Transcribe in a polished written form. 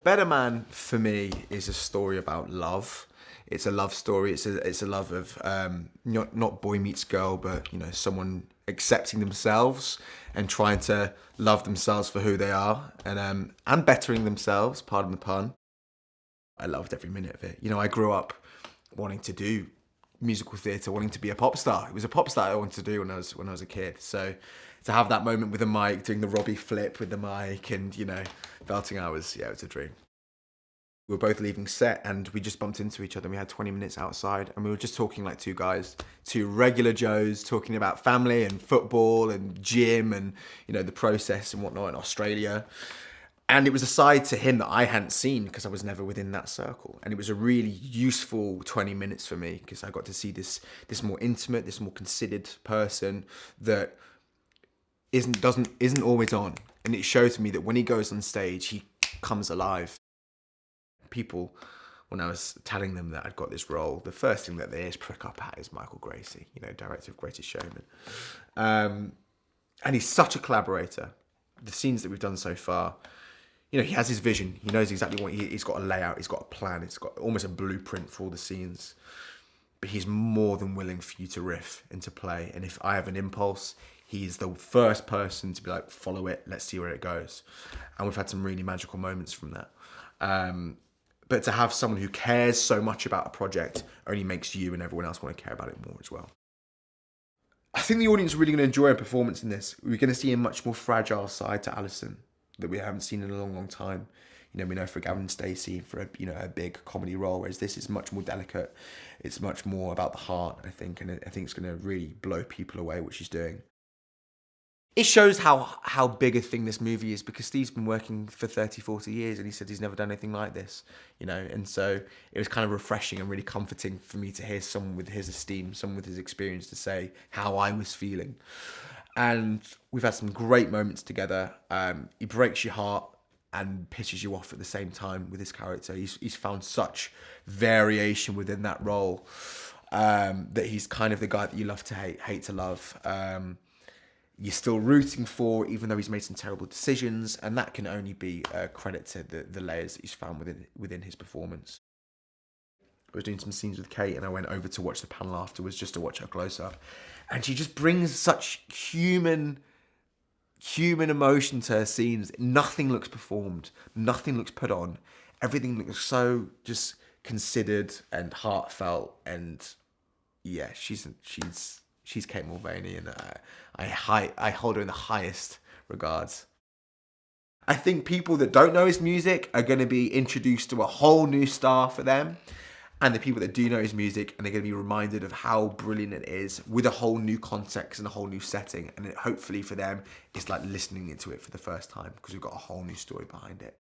Better Man for me is a story about love. It's a love story. It's a love of not boy meets girl, but someone accepting themselves and trying to love themselves for who they are and bettering themselves. Pardon the pun. I loved every minute of it. I grew up wanting to do musical theatre, wanting to be a pop star. It was a pop star I wanted to do when I was a kid. So to have that moment with the mic, doing the Robbie flip with the mic, and belting out it was a dream. We were both leaving set and we just bumped into each other. We had 20 minutes outside and we were just talking like two guys, two regular Joes, talking about family and football and gym and the process and whatnot in Australia. And it was a side to him that I hadn't seen because I was never within that circle. And it was a really useful 20 minutes for me because I got to see this more intimate, this more considered person that isn't always on. And it showed me that when he goes on stage, he comes alive. People, when I was telling them that I'd got this role, the first thing that they just prick up at is Michael Gracey, director of Greatest Showman. And he's such a collaborator. The scenes that we've done so far, he has his vision. He knows exactly what he's got a layout, he's got a plan, he's got almost a blueprint for all the scenes. But he's more than willing for you to riff and to play. And if I have an impulse, he's the first person to be like, follow it, let's see where it goes. And we've had some really magical moments from that. But to have someone who cares so much about a project only makes you and everyone else want to care about it more as well. I think the audience are really going to enjoy a performance in this. We're going to see a much more fragile side to Alison that we haven't seen in a long, long time. We know for Gavin Stacey for a big comedy role, whereas this is much more delicate. It's much more about the heart, I think, and I think it's going to really blow people away what she's doing. It shows how big a thing this movie is because Steve's been working for 30, 40 years and he said he's never done anything like this, and so it was kind of refreshing and really comforting for me to hear someone with his esteem, someone with his experience to say how I was feeling. And we've had some great moments together. He breaks your heart and pisses you off at the same time with his character. He's found such variation within that role that he's kind of the guy that you love to hate to love. You're still rooting for, even though he's made some terrible decisions, and that can only be a credit to the layers that he's found within his performance. I was doing some scenes with Kate, and I went over to watch the panel afterwards just to watch her close up, and she just brings such human emotion to her scenes. Nothing looks performed, nothing looks put on. Everything looks so just considered and heartfelt, and yeah, she's Kate Mulvaney, and I hold her in the highest regards. I think people that don't know his music are going to be introduced to a whole new star for them, and the people that do know his music, and they're going to be reminded of how brilliant it is with a whole new context and a whole new setting, and hopefully for them, it's like listening into it for the first time because we've got a whole new story behind it.